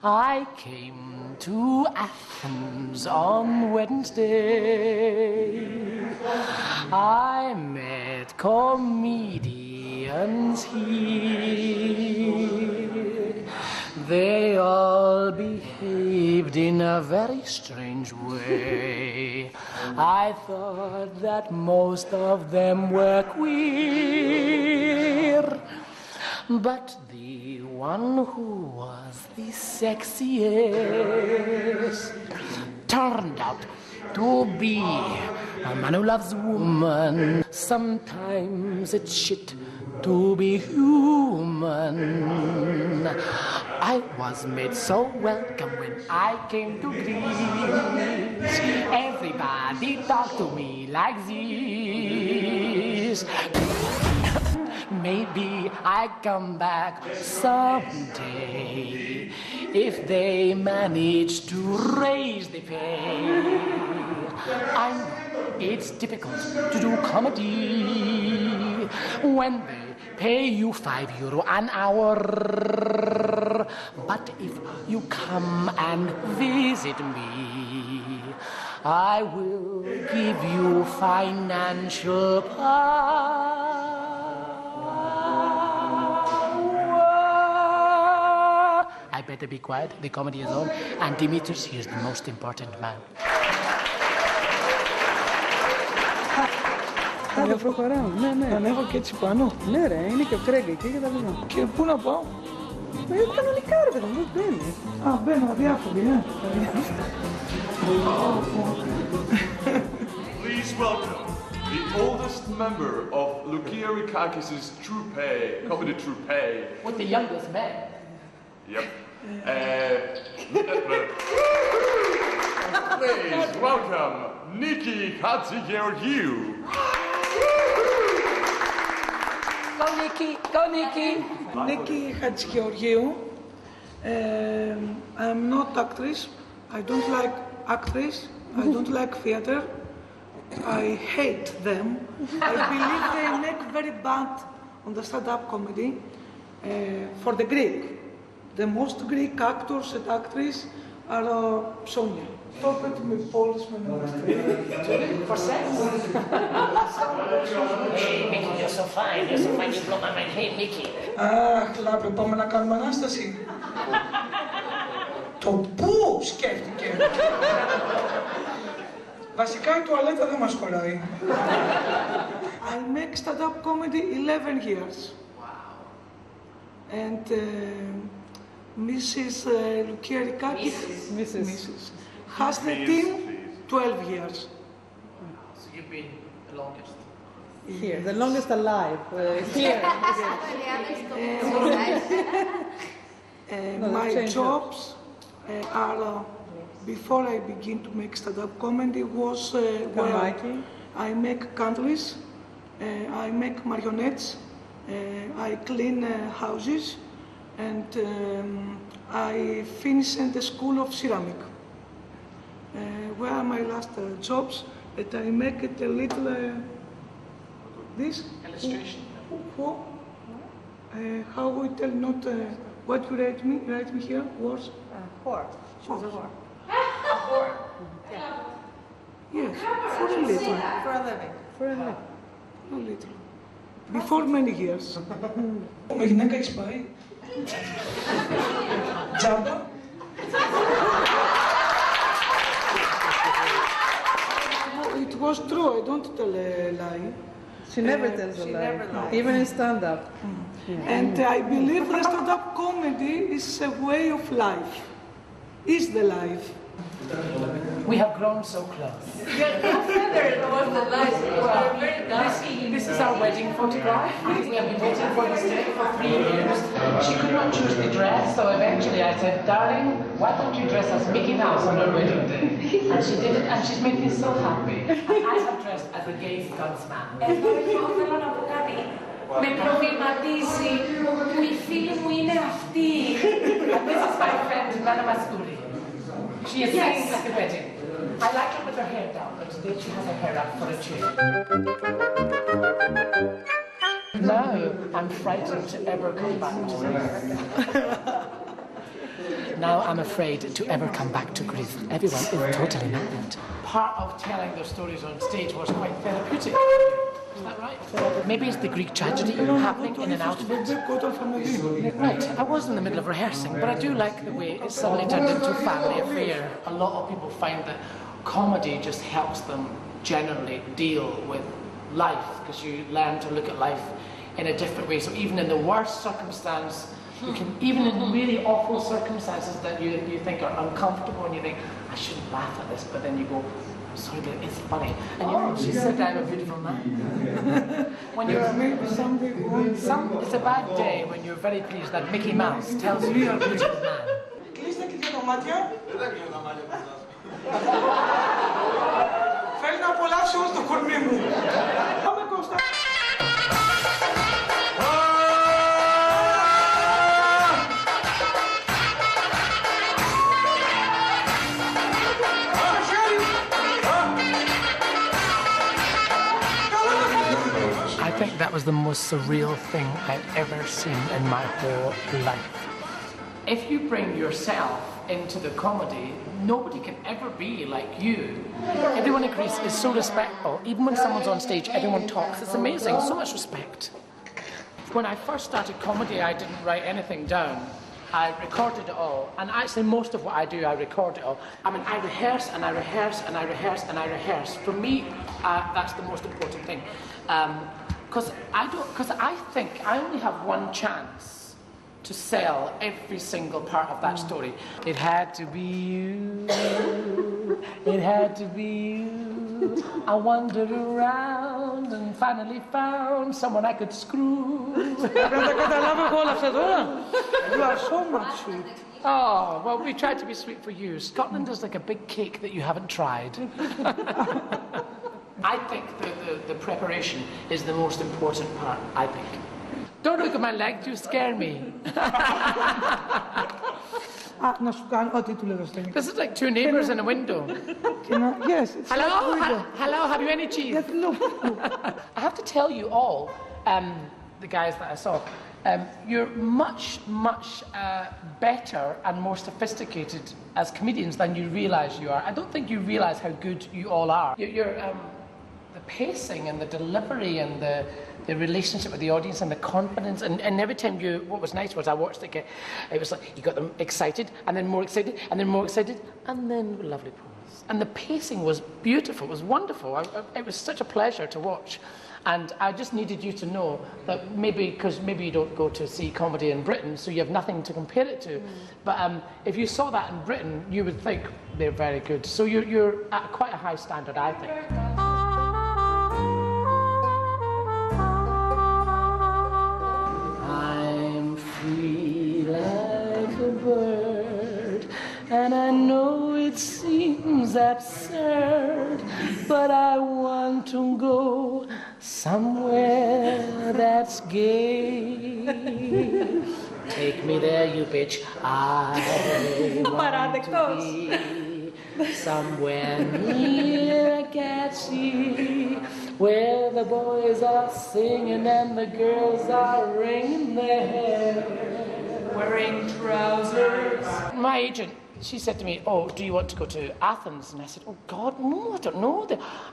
I came to Athens on Wednesday. I met comedians here. They all behaved in a very strange way. I thought that most of them were queer. But the one who was the sexiest turned out to be a man who loves woman. Sometimes it's shit to be human. I was made so welcome when I came to Greece. Everybody talked to me like this. Maybe I come back someday if they manage to raise the pay. I know it's difficult to do comedy when they pay you €5 an hour. But if you come and visit me, I will give you financial power. I better be quiet, the comedy is on, and Dimitris here is the most important man. Άρα προχωράω, ναι. Ανέβω και έτσι πάνω. Ναι ρε, είναι και ο Κρέγκ εκεί και τα λοιπά. Και πού να πάω? Κανονικά ρε παιδί μου, μπαίνεις. Α, μπαίνω αδιάφοροι, ναι. Please welcome the oldest member of Lukia Rikakis' troupe, comedy troupe. With the youngest man. Yep. Please welcome Niki Hatzigeorgiou. Go Nikki, go Nikki. Νίκη Χατζηγεωργίου. I'm not actress. I don't like actress. I don't like theater. I hate them. I believe they make very bad on the stand-up comedy for the Greek. The most Greek actors and actresses are Sonia. Stop it με πόλεις με For sex. Hey Mickey, you're so fine. You're so fine. You blow my mind. Hey Mickey. Αχ, Λάπη, πάμε να κάνουμε Ανάσταση. Το πού σκέφτηκε. Βασικά η τουαλέτα δεν μας χωράει. I make stand-up comedy 11 years. Wow. And Mrs. Lukia Rikakis has the team 12 years. So you've been the longest. Here, the longest alive. Here. My jobs are, before I begin to make stand-up comedy, was where I make countries, I make marionettes, I clean houses, and I finished in the school of ceramic. Where are my last jobs? That I make it a little this Illustration. How we tell not what you write me here words. Whore. She was a whore. A whore. Yes, for a little. For a living. For a living. For a little. Before many years. Με γυναίκα έχεις πάει. Τζάμπα. It was true, I don't tell a lie. She never tells a lie, even in stand-up. And I believe the stand-up comedy is a way of life. Is the life. We have grown so close. This is our wedding photograph. We have been waiting for this day for 3 years. She could not choose the dress, so eventually I said, darling, why don't you dress as Mickey Mouse on our wedding day? And she did it, and she's made me so happy. I have dressed as a gay scotsman. Θέλω να πω κάτι. Με προβληματίζει που η φίλη μου είναι αυτή. And this is my friend, Nana Masuri. She is singing at the wedding. I like her with her hair down, but today she has her hair up for a change. Now I'm frightened to ever come back to this. now I'm afraid to ever come back to Greece. Everyone is totally mad. Part of telling their stories on stage was quite therapeutic. Is that right? Maybe it's the Greek tragedy happening in and out of it. Right, I was in the middle of rehearsing, but I do like the way it suddenly turned into a family affair. A lot of people find that comedy just helps them generally deal with life, because you learn to look at life in a different way. So even in the worst circumstance, you can, even in really awful circumstances that you think are uncomfortable, and you think, I shouldn't laugh at this, but then you go, sorry, but it's funny. And you know, she said I'm a beautiful man. When you're it's a bad day when you're very pleased that Mickey Mouse tells you you're a beautiful man. Κλείστε και τα μάτια. Θέλει να απολαύσει όλο το κορμί μου. Πάμε Κώστα. I think that was the most surreal thing I'd ever seen in my whole life. If you bring yourself into the comedy, nobody can ever be like you. Everyone in Greece is so respectful. Even when someone's on stage, everyone talks. It's amazing, so much respect. When I first started comedy, I didn't write anything down. I recorded it all, and actually most of what I do, I record it all. I mean, I rehearse and I rehearse and I rehearse and I rehearse. For me, that's the most important thing. Because I think I only have one chance to sell every single part of that story. It had to be you, it had to be you. I wandered around and finally found someone I could screw. You are so much sweet. Oh, well, we tried to be sweet for you. Scotland is like a big cake that you haven't tried. I think the preparation is the most important part, I think. Don't look at my leg, you scare me. Να σου κάνω ό,τι του λέω στην. This is like two neighbors in a window. Yes, it's Hello, like a window. hello, have you any cheese? Yes, look. I have to tell you all, the guys that I saw, you're much, much better and more sophisticated as comedians than you realise you are. I don't think you realise how good you all are. You're the pacing and the delivery and the relationship with the audience and the confidence, and every time what was nice was I watched it was like you got them excited and then more excited and then more excited and then lovely pause. And the pacing was beautiful, it was wonderful. It was such a pleasure to watch. And I just needed you to know that because maybe you don't go to see comedy in Britain, so you have nothing to compare it to. But if you saw that in Britain, you would think they're very good. So you're at quite a high standard, I think. I'm free like a bird, and I know it seems absurd, but I want to go somewhere that's gay. Take me there, you bitch. I want to be somewhere near Gatsby, where the boys are singing and the girls are wringing their hair, wearing trousers. My agent, she said to me, oh, do you want to go to Athens? And I said, oh, God, no, I don't know.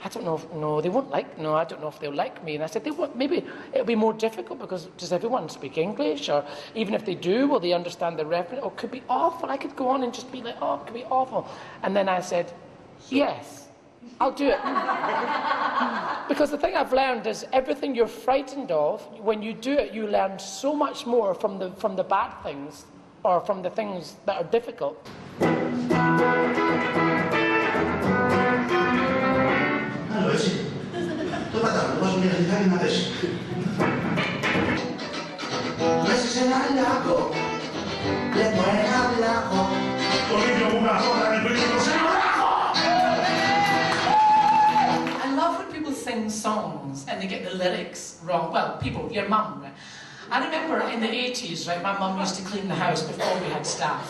I don't know if, no, they won't like, no, I don't know if they'll like me. And I said, maybe it'll be more difficult because does everyone speak English? Or even if they do, will they understand the reference? Or it could be awful. I could go on and just be like, oh, it could be awful. And then I said, yes, I'll do it. Because the thing I've learned is everything you're frightened of, when you do it, you learn so much more from the bad things or from the things that are difficult. Άλλο έτσι. Το πατάμε, βάζω μια γλυκάνη να δέσει. Μέσα σε ένα λάκκο, βλέπω ένα βλάχο. Το ίδιο που καθόταν πριν σε ένα βλάχο. I love when people sing songs and they get the lyrics wrong. Well, people, your mum, right? I remember in the 80s, right, my mum used to clean the house before we had staff.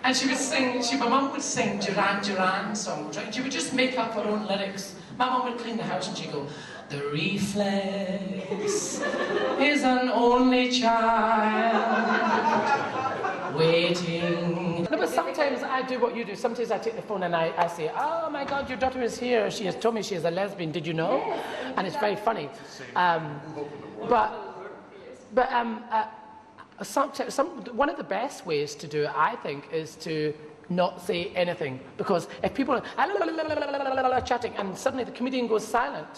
And she would sing, my mum would sing Duran Duran songs, right? She would just make up her own lyrics My mum would clean the house and she'd go, the reflex is an only child waiting. No, but sometimes I do what you do. Sometimes I take the phone and I say, oh my God, your daughter is here. She has told me she is a lesbian. Did you know? And it's very funny. One of the best ways to do it, I think, is to not say anything. Because if people are chatting and suddenly the comedian goes silent,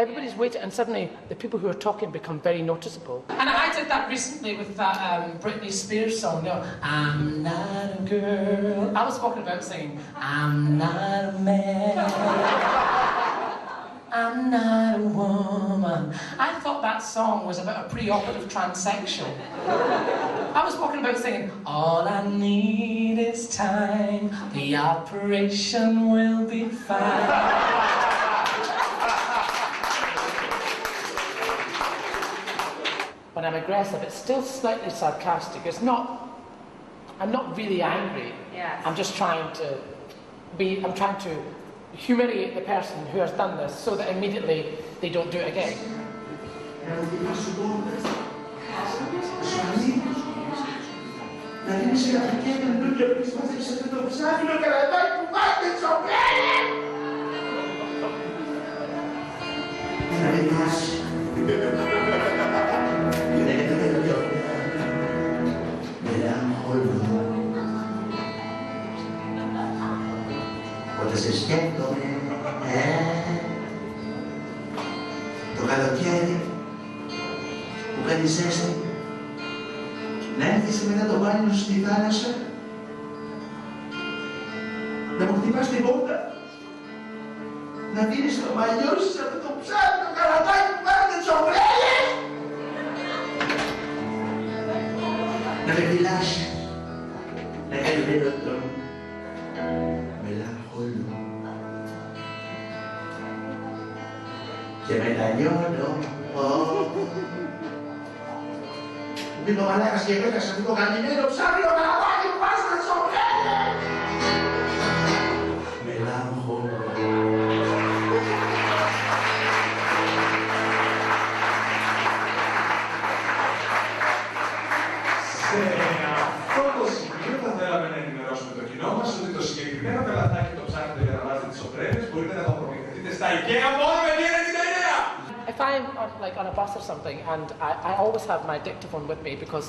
everybody's waiting, and suddenly the people who are talking become very noticeable. And I did that recently with that Britney Spears song, you know, I'm not a girl. I was talking about singing, I'm not a man. I'm not a woman. I thought that song was about a pre-operative transsexual. I was walking about singing, all I need is time, the operation will be fine. When I'm aggressive, it's still slightly sarcastic. I'm not really angry. Yes. I'm just trying to humiliate the person who has done this so that immediately they don't do it again. Όταν σε σκέφτομαι, το καλοκαίρι που κάνει ζέστη, να έρχεσαι μετά το μπάνιο σου στη θάλασσα, να μου χτυπάς την πόρτα, να δίνεις το μαλλιό σου σε αυτό το ψάρι, το καρατάκι που πάρετε τις ομπρέλες, να με φυλάσει, να κάνει τον μελαγχολό και μετανιώνω. Μην το μαλάκας και βρέκας αυτό το καλυμμένο ψάρι, ο καραβάκι που πας να τσομπρέλες. Μελαγχολό. Σε αυτό το σημείο θα θέλαμε να ενημερώσουμε το κοινό μας ότι το συγκεκριμένο καλαθάκι το ψάχνετε για να βάζετε τις ομπρέλες, μπορείτε να το προμηθευτείτε στα IKEA μόνο με την ιδέα. If I'm on a bus or something, and I always have my dictaphone with me because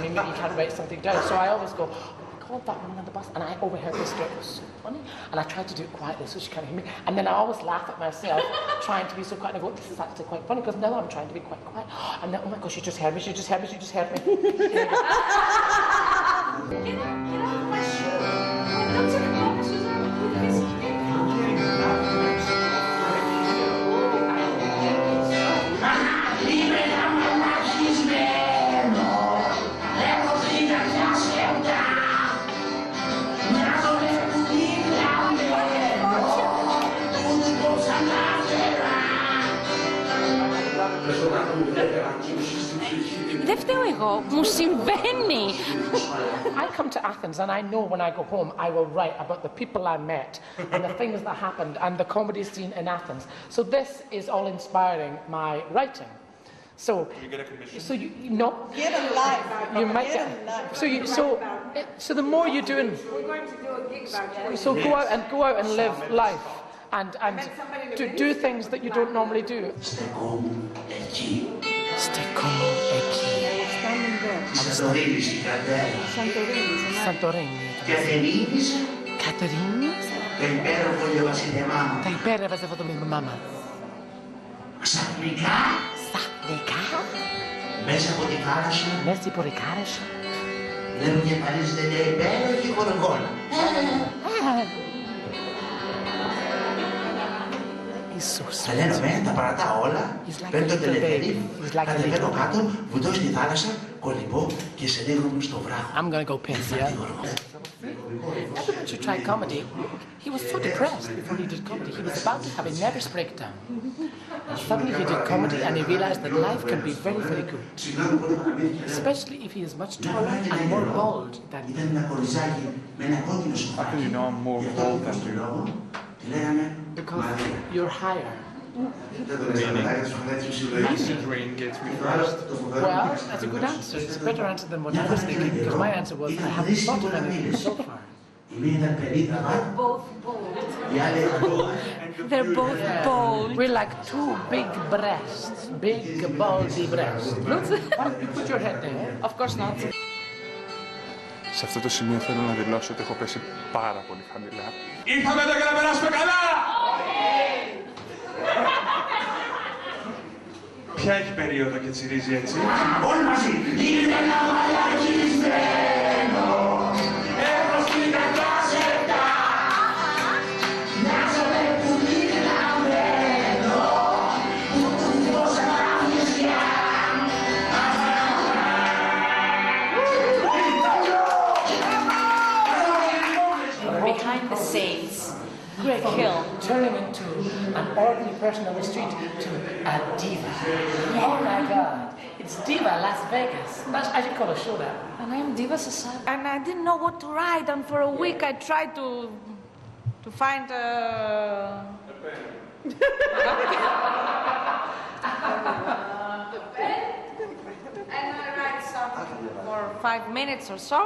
maybe you can't write something down, so I always go, oh my God, that woman on the bus, and I overheard this joke, it was so funny, and I tried to do it quietly so she can't hear me, and then I always laugh at myself, trying to be so quiet, and I go, this is actually quite funny, because now I'm trying to be quite quiet, and then, oh my God, she just heard me, she just heard me, she just heard me. Δεν φταίω εγώ, μου συμβαίνει. I come to Athens and I know when I go home I will write about the people I met and the things that happened and the comedy scene in Athens. So this is all inspiring my writing. So you get a commission? So no. Get them live. You might get. So the more you do, We're going to do a gig about so go out and live life and do things that you don't normally do. Στεκόμουν εκεί. Σαντορίνη στην κρατέρα. Σαντορίνη. Κατερίνης. Το υπέροχο γεωβασίλεμά μου. Τα υπέροχα γεωβασίλεμά μου. Ξαφνικά. Μέσα από τη θάλασσα. Βλέπω και εμφανίζεται μια υπέροχη χορογόνα. Θα λένε μένα, τα παρατάω όλα, παίρνω το τελεφέρι, κατεβαίνω κάτω, βουτώ στη θάλασσα, κολυμπώ και σε λίγο στο βράχο. I'm gonna go piss, yeah. Everyone should try comedy. He was so depressed before he did comedy. He was about to have a nervous breakdown. And suddenly he did comedy and he realized that life can be very, very good. Especially if he is much taller and more bold than you. Ήταν ένα κοριζάκι με ένα κόκκινο σκουφάκι. How do you know I'm more bold than you? Τη λέγανε Because you're higher. Easy drink gets me first. Well, that's a good answer. It's a better answer than what I was thinking, because my answer was, I haven't thought of anything so far. They're both bold. They're both bold. We're like two big breasts, big baldy breasts. You put your head there. Of course not. Σε αυτό το σημείο θέλω να δηλώσω ότι έχω πέσει πάρα πολύ χαμηλά. Ήρθαμε εδώ για να περάσουμε καλά! Ποια έχει περίοδο και τσιρίζει έτσι? Όλοι μαζί! Είναι ένα μαλακισμένο. Έχω στην κατάσσετα. Μοιάζομαι που γυρναμένο. Που τόσα μαγισιά. Behind the scenes, Greg Hill. Turning into an ordinary person on the street to a diva. Oh my God. It's Diva Las Vegas. I should call a show that. And I'm Diva Society. And I didn't know what to write. And for a week I tried to find and I write something for 5 minutes or so.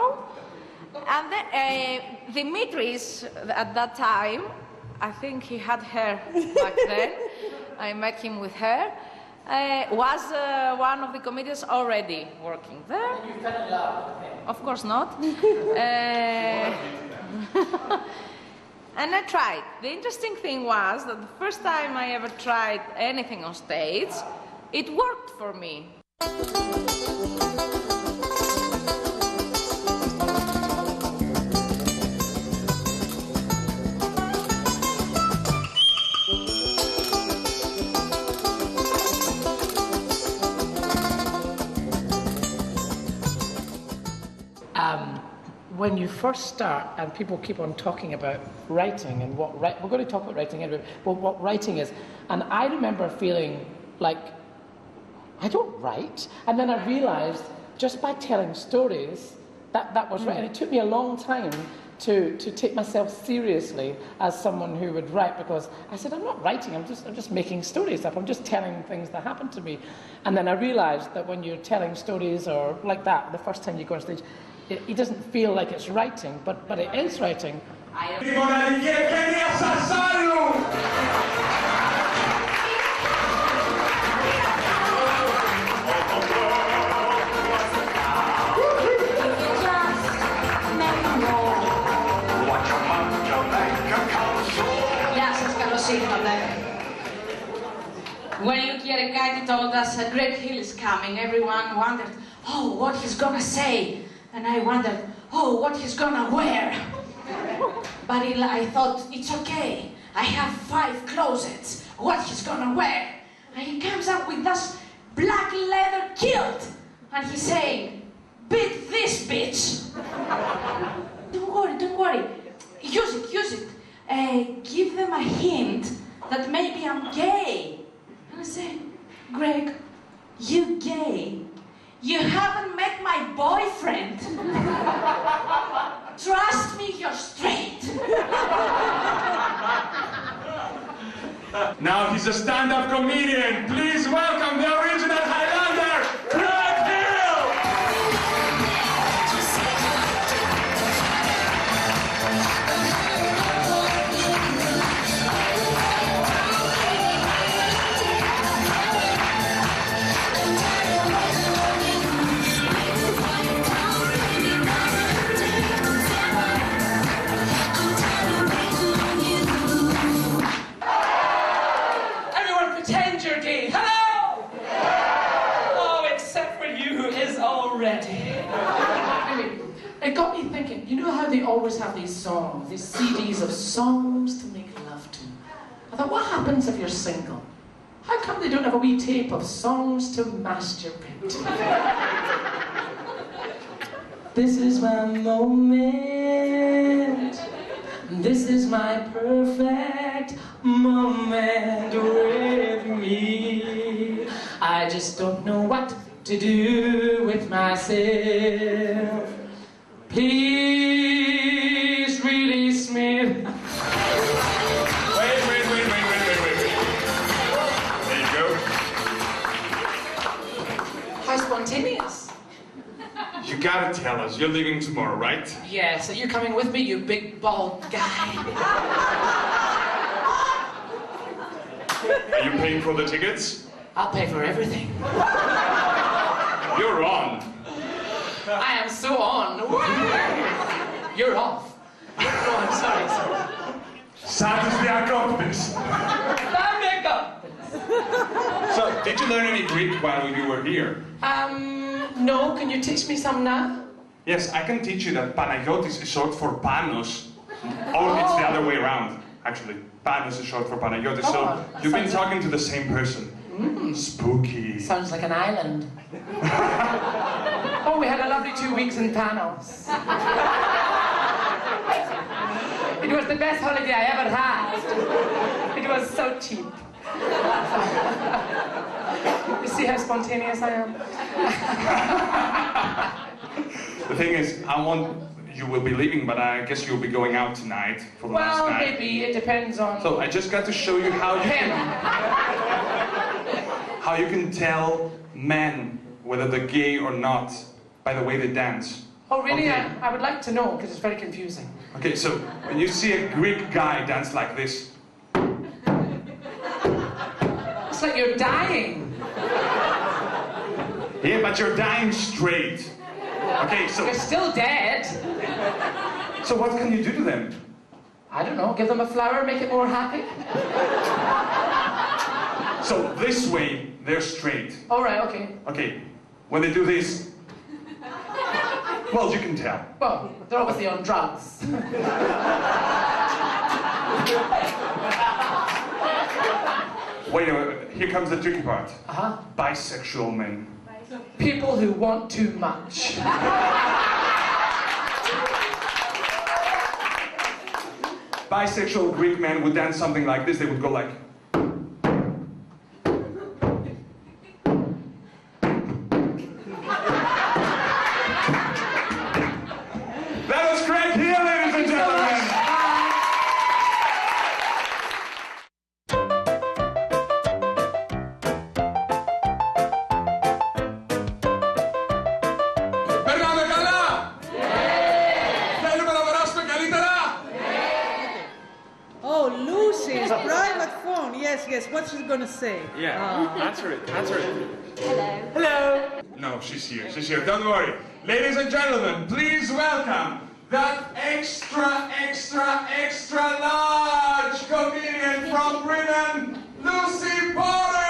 And then Dimitris, at that time, I think he had hair back then. I met him with hair. Was one of the comedians already working there. You fell in love with him? Of course not. And I tried. The interesting thing was that the first time I ever tried anything on stage, it worked for me. When you first start and people keep on talking about writing and we're going to talk about writing anyway, but what writing is, and I remember feeling like, I don't write, and then I realised just by telling stories that was right, and it took me a long time to take myself seriously as someone who would write, because I said, I'm not writing, I'm just making stories up, I'm just telling things that happened to me. And then I realised that when you're telling stories or like that, the first time you go on stage, it doesn't feel like it's writing, but it is writing. When Lucia Recati told us Greg Hill is coming, everyone wondered, oh, what he's gonna say. And I wondered, oh, what he's gonna wear. But I thought, it's okay. I have 5 closets. What he's gonna wear. And he comes up with this black leather kilt. And he's saying, beat this, bitch. Don't worry. Use it. Give them a hint that maybe I'm gay. And I said, Greg, you gay? You haven't met my boyfriend. Trust me, you're straight. Now he's a stand-up comedian. Please welcome the original Highlander, Greg Hill! It got me thinking, you know how they always have these songs, these CDs of songs to make love to? I thought, what happens if you're single? How come they don't have a wee tape of songs to masturbate to? This is my moment. This is my perfect moment with me. I just don't know what to do with myself. Please release me. Wait. tell us. You're leaving tomorrow, right? Yes, are you coming with me, you big bald guy? Are you paying for the tickets? I'll pay for everything. You're on. I am so on. You're off. No, I'm sorry. Sadis dιακόπτης. So, did you learn any Greek while you were here? No, can you teach me some now? Yes, I can teach you that Panagiotis is short for Panos. Or it's the other way around, actually. Panos is short for Panagiotis, so you've been talking to the same person. Spooky. Sounds like an island. Oh, we had a lovely 2 weeks in Panos. It was the best holiday I ever had. It was so cheap. You see how spontaneous I am? The thing is, you will be leaving, but I guess you'll be going out tonight for the last night. Well, maybe. It depends on... So I just got to show you how you can tell men whether they're gay or not by the way they dance. Oh, really? Okay. I would like to know, because it's very confusing. Okay, so when you see a Greek guy dance like this, It's like you're dying. yeah, but you're dying straight. Okay, so... You're still dead. So what can you do to them? I don't know. Give them a flower, make it more happy. So this way, they're straight. All right, okay. Okay, when they do this, well, you can tell. Well, they're obviously on drugs. Wait a minute, here comes the tricky part. Uh-huh. Bisexual men. People who want too much. Bisexual Greek men would dance something like this. They would go like... That was great here, ladies and gentlemen! Περνάμε καλά! Θέλουμε να περάσουμε καλύτερα! Oh, Lucy's private phone. Yes, yes. What's she gonna say? Yeah, answer it. Hello. Hello! No, she's here, don't worry. Ladies and gentlemen, please welcome that extra large comedian from Britain, Lucy Porter!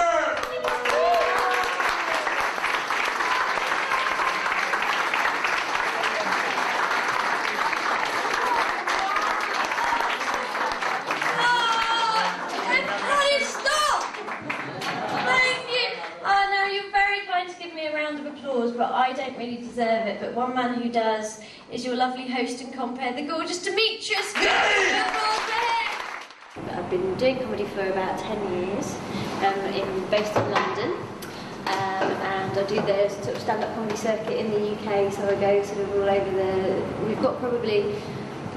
But I don't really deserve it. But one man who does is your lovely host and compere, the gorgeous Demetrius. I've been doing comedy for about 10 years, based in London, and I do the sort of stand-up comedy circuit in the UK. So I go sort of all over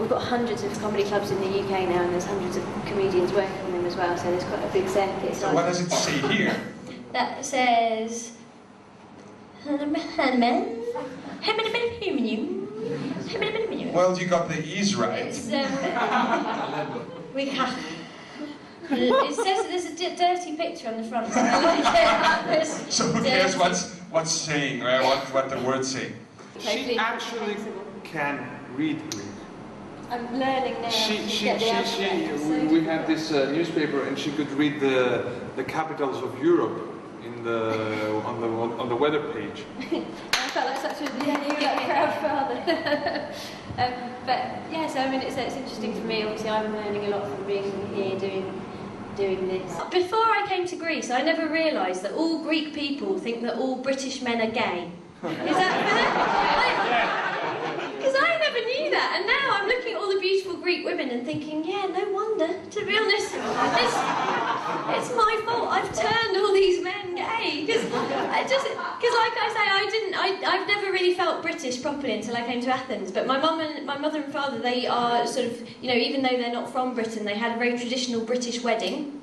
We've got hundreds of comedy clubs in the UK now, and there's hundreds of comedians working in them as well. So there's quite a big circuit. So what does it say here? That says. Well, you got the E's right. It says there's a dirty picture on the front. So, I like it. So who cares what's saying, right? What the words say? She actually can read Greek. I'm learning now. We had this newspaper, and she could read the capitals of Europe on the weather page. I felt like such a proud father. But yeah, so I mean, it's interesting for me. Obviously, I'm learning a lot from being here doing this. Before I came to Greece, I never realised that all Greek people think that all British men are gay. Is that because I never knew that, and now I'm looking at all the beautiful Greek women and thinking, yeah, no wonder. To be honest, it's my fault. I've turned all these men gay because, like I say, I've never really felt British properly until I came to Athens. But my mother and father, they are sort of, even though they're not from Britain, they had a very traditional British wedding.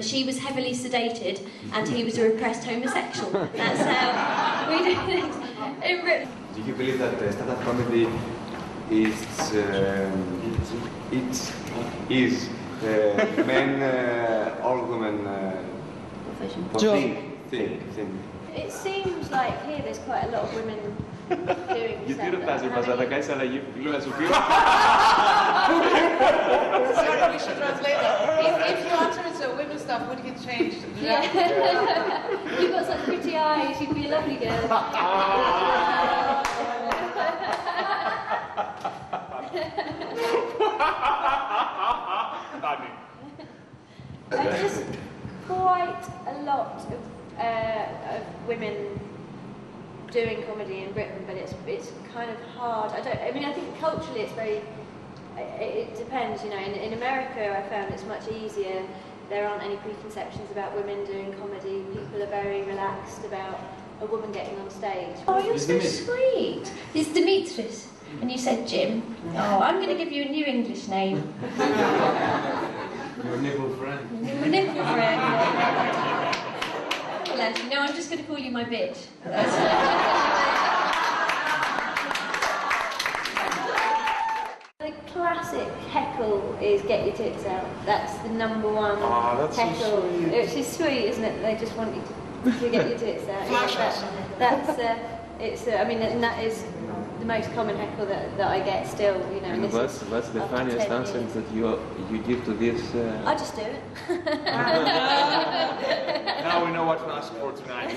She was heavily sedated, and he was a repressed homosexual. That's how we do things in Britain. Do you believe that stand-up comedy is men or women thing? It seems like here there's quite a lot of women doing Γιατί ρωτάς, Βαζά, θα κάνεις αλλαγή φίλου να σου πει. We should translate that. If you answer it's women stuff, would you change? Yeah. You've got such pretty eyes, you'd be a lovely girl. There's just quite a lot of women doing comedy in Britain, but it's kind of hard. I mean, I think culturally it's very. It depends, you know. In America, I found it's much easier. There aren't any preconceptions about women doing comedy. People are very relaxed about a woman getting on stage. Oh, you're so sweet. It's Dimitris. And you said Jim. Oh, I'm going to give you a new English name. Your nipple friend. Your nipple friend. Well, actually, no, I'm just going to call you my bitch. The classic heckle is get your tits out. That's the number one heckle. So sweet. Which is sweet, isn't it? They just want you to get your tits out. I mean, and that is the most common heckle that I get still, you know. And what's the funniest answer that you give to this? I just do it. Now we know what to ask for tonight.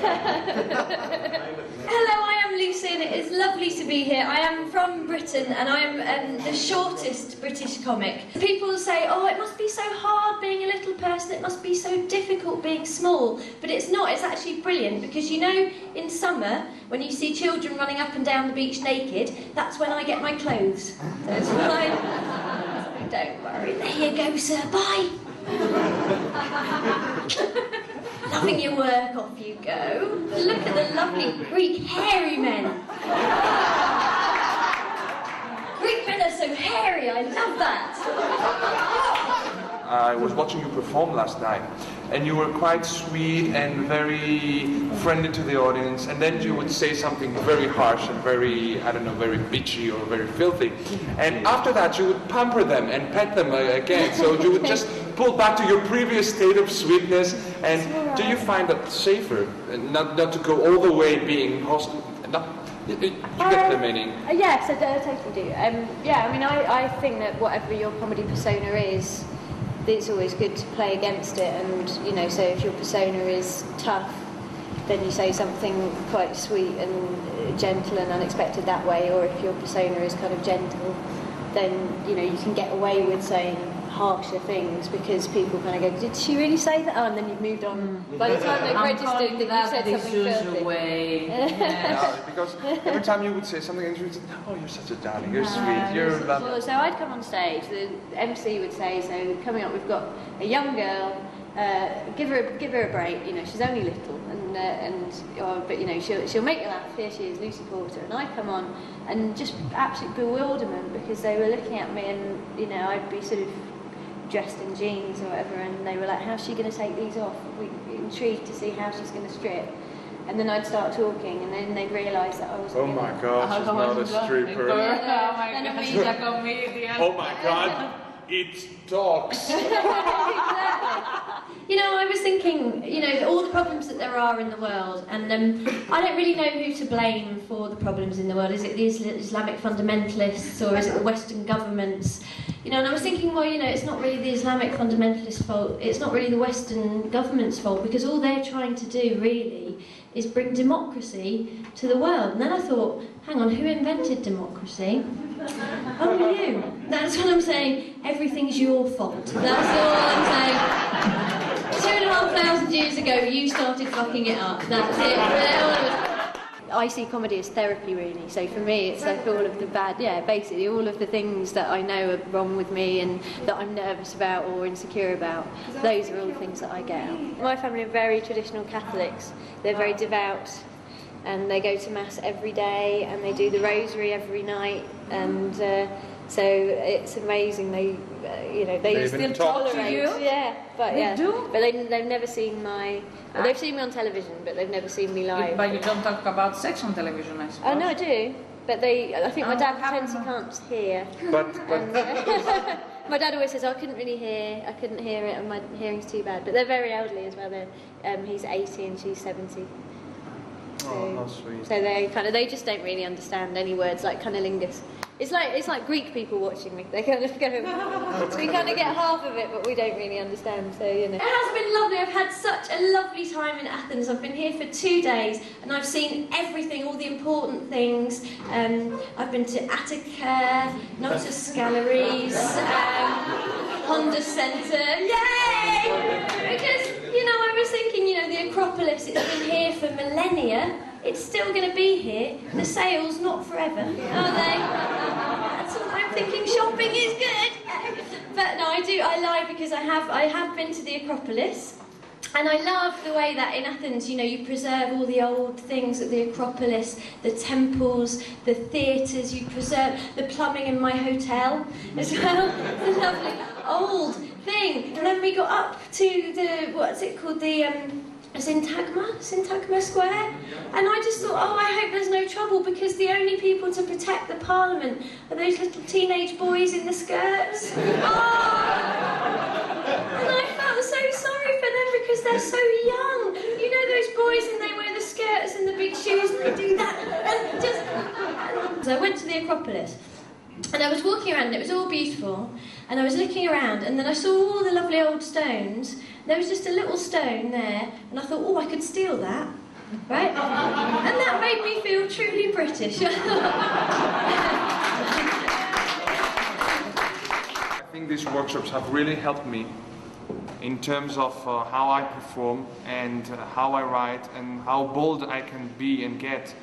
Hello, I am Lucy and it is lovely to be here. I am from Britain and I am the shortest British comic. People say, oh, it must be so hard being a little person, it must be so difficult being small. But it's not, it's actually brilliant because you know, in summer, when you see children running up and down the beach naked, that's when I get my clothes. So it's fine. Don't worry, there you go, sir, bye. Loving your work, off you go. Look at the lovely Greek hairy men. Greek men are so hairy, I love that. I was watching you perform last night, and you were quite sweet and very friendly to the audience, and then you would say something very harsh and very, I don't know, very bitchy or very filthy. And after that, you would pamper them and pet them again, so you would just pull back to your previous state of sweetness. And do you find that safer, not to go all the way being hostile? You get the meaning? Yes, I totally do. Yeah, I mean, I think that whatever your comedy persona is, it's always good to play against it, and you know, so if your persona is tough, then you say something quite sweet and gentle and unexpected that way, or if your persona is kind of gentle, then you know, you can get away with saying harsher things because people kind of go, did she really say that? Oh, and then you've moved on. By the time they've registered that you said something filthy. Yeah, because every time you would say something and you would say, oh, you're such a darling, you're sweet, you're lovely. Well, so I'd come on stage, the MC would say, so coming up we've got a young girl, give her a break, you know, she's only little, but you know, she'll make you laugh. Here she is, Lucy Porter, and I'd come on and just absolute bewilderment because they were looking at me and you know, I'd be sort of dressed in jeans or whatever, and they were like, how's she going to take these off? We're intrigued to see how she's going to strip. And then I'd start talking, and then they'd realise that I was. Oh my God, she's not a stripper. Oh my God. Oh my God, it talks. Exactly. You know, I was thinking, you know, all the problems that there are in the world, and I don't really know who to blame for the problems in the world. Is it the Islamic fundamentalists, or is it the Western governments? You know, and I was thinking, well, you know, it's not really the Islamic fundamentalists' fault, it's not really the Western government's fault, because all they're trying to do, really, is bring democracy to the world. And then I thought, hang on, who invented democracy? Oh, you. That's what I'm saying, everything's your fault. That's all I'm saying. 2,500 years ago, you started fucking it up. That's it. I see comedy as therapy, really. So for me, it's like all of the bad, basically all of the things that I know are wrong with me and that I'm nervous about or insecure about. Those are all the things that I get out. My family are very traditional Catholics. They're very devout and they go to mass every day, and they do the rosary every night, and so it's amazing. They, they still talk to you. Yeah, but they do. But they've never seen my. They've seen me on television, but they've never seen me live. But you don't talk about sex on television, I suppose. Oh no, I do. But I think my dad pretends he can't hear. But my dad always says, I couldn't hear it, and my hearing's too bad. But they're very elderly as well. He's 80 and she's 70. Oh, how sweet. So they just don't really understand any words like cunnilingus. It's like Greek people watching me. They kind of go, we kind of get half of it, but we don't really understand. So It has been lovely. I've had such a lovely time in Athens. I've been here for 2 days, and I've seen everything, all the important things. I've been to Attica, Notus Galleries, Honda Centre. Yay! Because I was thinking, the Acropolis. It's been here for millennia. It's still going to be here. The sales, not forever, are they? That's what I'm thinking. Shopping is good. But no, I lie because I have been to the Acropolis. And I love the way that in Athens, you preserve all the old things at the Acropolis, the temples, the theatres, you preserve the plumbing in my hotel as well. It's a lovely old thing. And then we got up to the, what's it called, the Syntagma Square, and I just thought, I hope there's no trouble, because the only people to protect the Parliament are those little teenage boys in the skirts. And I felt so sorry for them because they're so young. Those boys, and they wear the skirts and the big shoes, and they do that, and so I went to the Acropolis. And I was walking around, and it was all beautiful, and I was looking around, and then I saw all the lovely old stones. There was just a little stone there, and I thought, I could steal that, right? And that made me feel truly British. I think these workshops have really helped me in terms of how I perform and how I write and how bold I can be and get.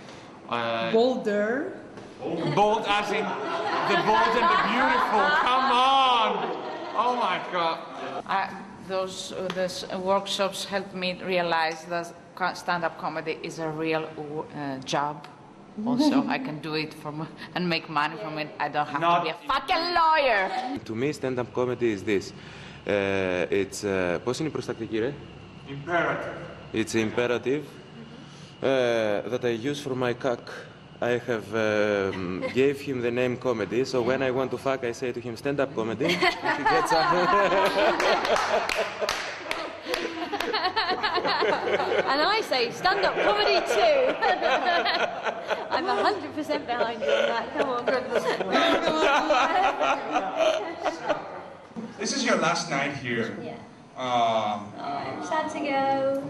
Bolder? Bold as in the bold and the beautiful. Come on! Oh my God. Those workshops helped me realize that stand-up comedy is a real job. Also, I can do it and make money from it. I don't have to be a fucking lawyer. To me, stand-up comedy is this. It's πώς είναι η προστακτική, ρε? Imperative. It's imperative that I use for my cock. I have gave him the name comedy, so when I want to fuck, I say to him stand-up comedy. He gets up. And I say stand-up comedy too. I'm 100% behind you on that. Come on, This is your last night here. Yeah. I'm sad to go.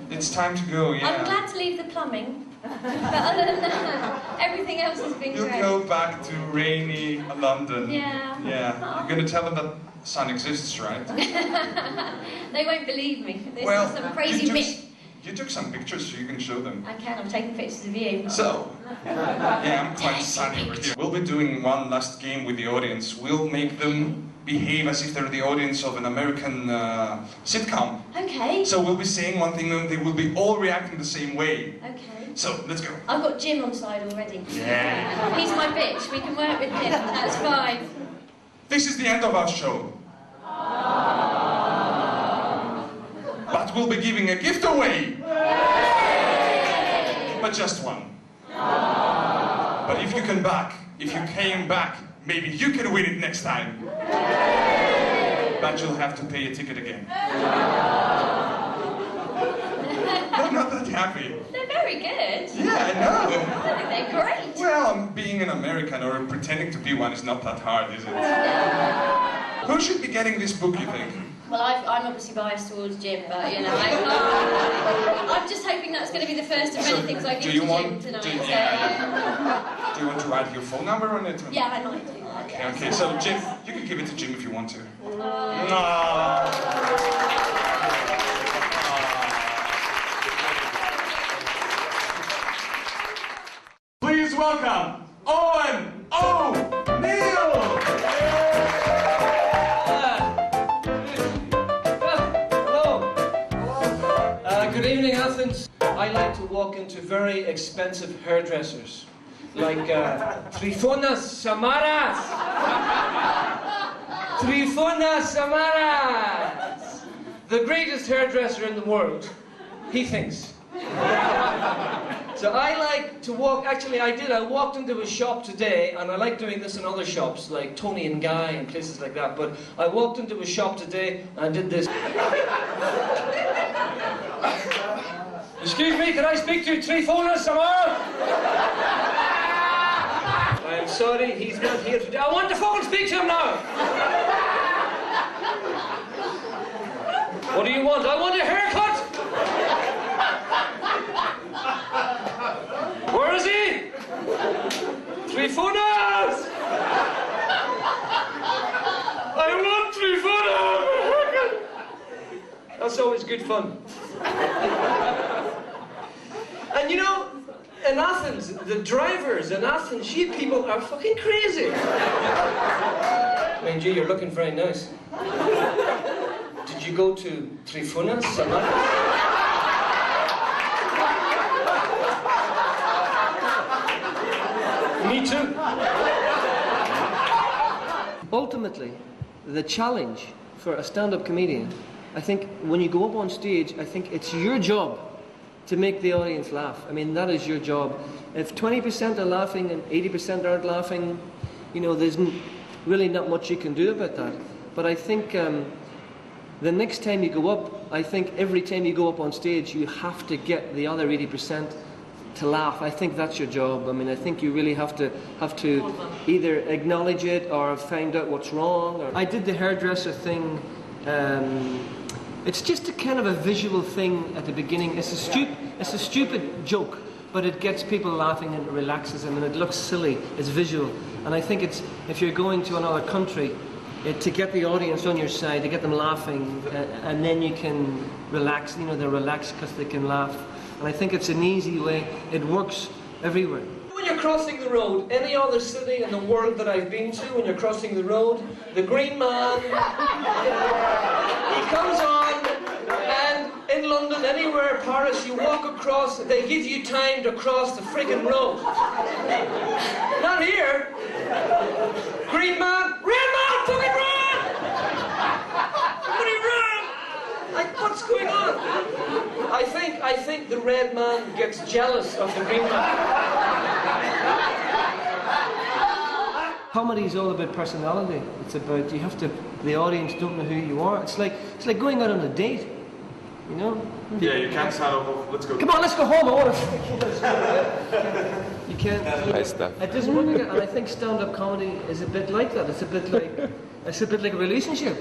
It's time to go, yeah. I'm glad to leave the plumbing. But other than that, everything else has been You'll great. go back to rainy London. Yeah. Yeah. You're going to tell them that sun exists, right? They won't believe me. This Well, is some crazy myth. You took some pictures so you can show them. I can. I'm taking pictures of you. So, yeah, I'm quite sunny over here. We'll be doing one last game with the audience. We'll make them behave as if they're the audience of an American sitcom. Okay. So we'll be saying one thing and they will be all reacting the same way. Okay. So, let's go. I've got Jim on side already. Yeah. He's my bitch. We can work with him. That's 5. This is the end of our show. But we'll be giving a gift away. But just one. But if you came back, maybe you can win it next time. But you'll have to pay a ticket again. I'm not that happy. They're very good. Yeah, I know. I think they're great. Well, being an American or pretending to be one is not that hard, is it? Who should be getting this book, you think? Well, I'm obviously biased towards Jim, but I'm just hoping that's going to be the first of many things I give to Jim tonight. Do you want to write your phone number on it? Yeah, I might do. Okay, so Jim, you can give it to Jim if you want to. Please welcome Owen O'Neill! Good evening, Athens. I like to walk into very expensive hairdressers, like Trifonas Samaras! Trifonas Samaras! The greatest hairdresser in the world, he thinks. So I like to walk, actually I walked into a shop today, and I like doing this in other shops, like Tony and Guy and places like that, but I walked into a shop today and did this. Excuse me, can I speak to Trifona Samar? I'm sorry, he's not here today. I want to phone speak to him now! What do you want? I want a haircut! Where is he? Trifonas! I want Trifonas! That's always good fun. And you know, in Athens, the drivers in Athens, you people are fucking crazy. Mind you, you're looking very nice. Did you go to Trifonas? Me too. Ultimately, the challenge for a stand-up comedian, I think when you go up on stage, I think it's your job to make the audience laugh. I mean, that is your job. If 20% are laughing and 80% aren't laughing, you know, there's really not much you can do about that. But I think the next time you go up, I think every time you go up on stage, you have to get the other 80% to laugh. I think that's your job. I mean, I think you really have to either acknowledge it or find out what's wrong. I did the hairdresser thing. It's just a kind of a visual thing at the beginning. It's a stupid joke, but it gets people laughing and it relaxes them, and it looks silly. It's visual, and I think it's, if you're going to another country, to get the audience on your side, to get them laughing, and then you can relax. You know, they're relaxed because they can laugh. And I think it's an easy way. It works everywhere. When you're crossing the road, any other city in the world that I've been to, when you're crossing the road, the green man, he comes on, and in London, anywhere, Paris, you walk across, they give you time to cross the friggin' road. Not here. Green man, red man, fucking run! Fucking run! Like, what's going on? I think the red man gets jealous of the green man. Comedy is all about personality. It's about, you have to, the audience don't know who you are. It's like going out on a date, you know? Yeah, you can't start off, let's go. Come on, let's go home, I want to... You can't... Nice stuff. It doesn't work like that, and I think stand-up comedy is a bit like that. It's a bit like a relationship.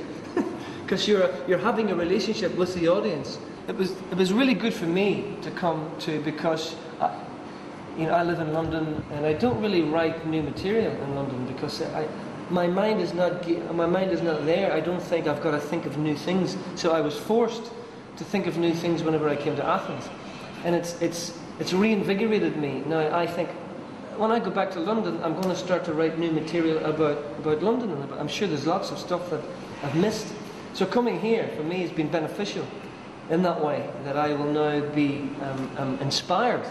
Because you're having a relationship with the audience. It was really good for me to come to, because you know, I live in London and I don't really write new material in London because my mind is not there. I don't think I've got to think of new things. So I was forced to think of new things whenever I came to Athens, and it's reinvigorated me. Now I think when I go back to London, I'm going to start to write new material about London, and I'm sure there's lots of stuff that I've missed. So coming here, for me, has been beneficial in that way, that I will now be inspired.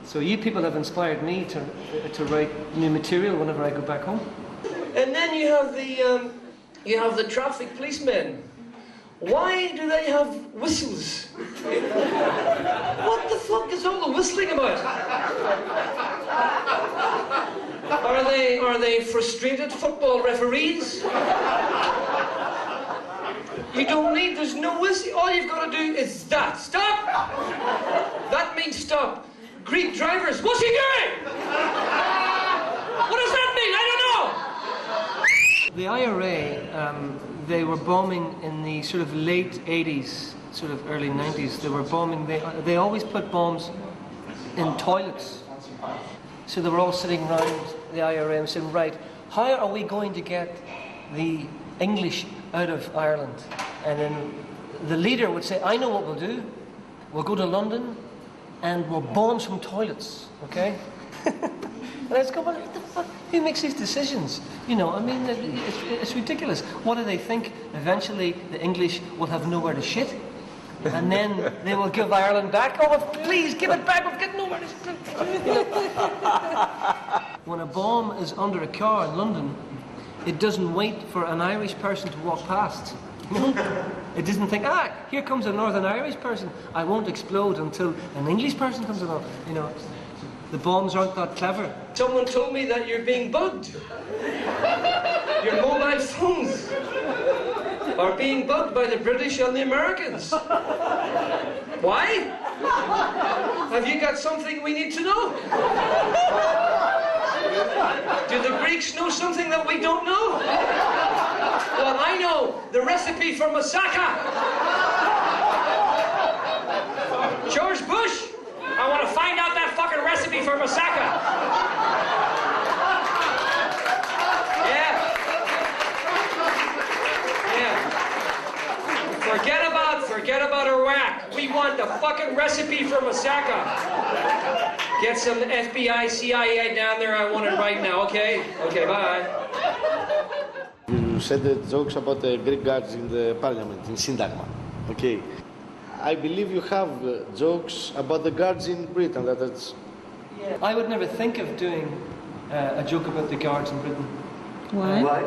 So you people have inspired me to write new material whenever I go back home. And then you have the traffic policemen. Why do they have whistles? What the fuck is all the whistling about? Are they frustrated football referees? You don't need, there's no whistle. All you've got to do is that. Stop! That means stop. Greek drivers, what's he doing? What does that mean? I don't know! The IRA, they were bombing in the sort of late 80s, sort of early 90s. They were bombing, they always put bombs in toilets. So they were all sitting around the IRA and saying, right, how are we going to get the English out of Ireland? And then the leader would say, I know what we'll do. We'll go to London and we'll bomb some toilets, okay? And I was going, what the fuck? Who makes these decisions? You know, I mean, it's ridiculous. What do they think? Eventually the English will have nowhere to shit. And then they will give Ireland back. Oh, please, give it back, we've got no money. When a bomb is under a car in London, it doesn't wait for an Irish person to walk past. It doesn't think, here comes a Northern Irish person. I won't explode until an English person comes along. You know, the bombs aren't that clever. Someone told me that you're being bugged. Your mobile phones are being bugged by the British and the Americans. Why? Have you got something we need to know? Do the Greeks know something that we don't know? Well, I know the recipe for moussaka. George Bush, I want to find out that fucking recipe for moussaka. Forget about Iraq. We want the fucking recipe for moussaka. Get some FBI, CIA down there. I want it right now, okay? Okay, bye. You said the jokes about the Greek guards in the parliament, in Syntagma. Okay. I believe you have jokes about the guards in Britain. That's... I would never think of doing a joke about the guards in Britain. Why? Why?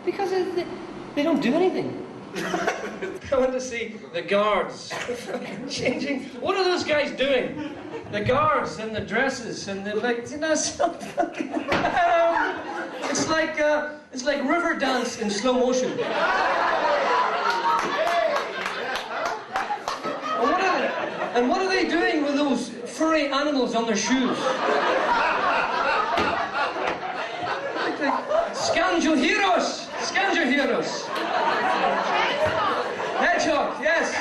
Because they don't do anything. I want to see the guards changing. What are those guys doing? The guards and the dresses and the so fucking. It's like river dance in slow motion. And what are they doing with those furry animals on their shoes? Scanjoheros! Scanjoheros! Hedgehog, yes.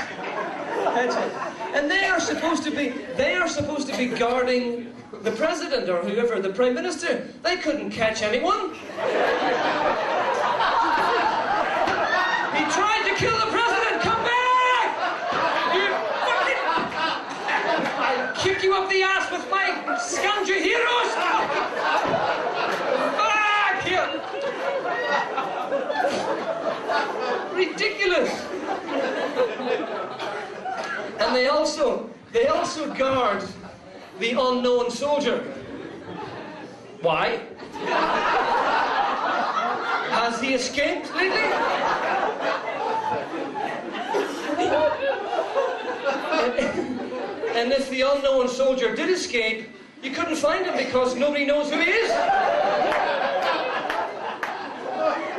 Hedgehog. And they are supposed to be guarding the president or whoever, the prime minister. They couldn't catch anyone. He tried to kill the president. Come back! You fucking... I'll kick you up the ass with my Scanjoheros! Back here! Ridiculous! And they also guard the unknown soldier. Why? Has he escaped lately? And if the unknown soldier did escape, you couldn't find him because nobody knows who he is.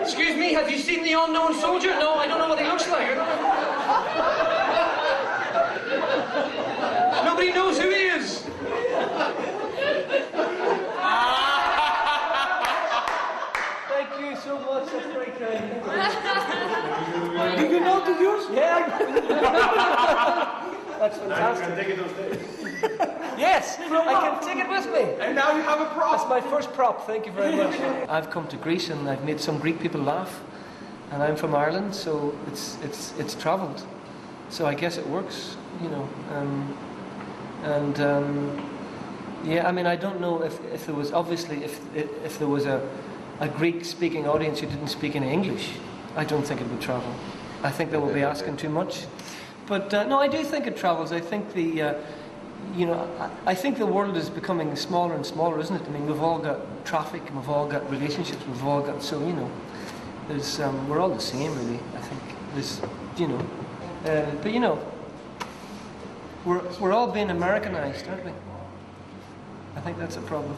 Excuse me, have you seen the unknown soldier? No, I don't know what he looks like. Nobody knows who he is. Thank you so much, that's very kind. Did you know to use? Yeah. That's fantastic. Can I take it on stage? Yes, I can take it with me. And now you have a prop. That's my first prop, thank you very much. I've come to Greece and I've made some Greek people laugh. And I'm from Ireland, so it's travelled. So I guess it works, you know. Yeah, I mean, I don't know if there was, obviously, if there was a Greek-speaking audience who didn't speak any English, I don't think it would travel. I think they will be asking too much. But no, I do think it travels. I think I think the world is becoming smaller and smaller, isn't it? I mean, we've all got traffic, and we've all got relationships, we've all got, so, you know, there's, we're all the same, really, I think. There's, you know, but, you know, we're all being Americanized, aren't we? I think that's a problem.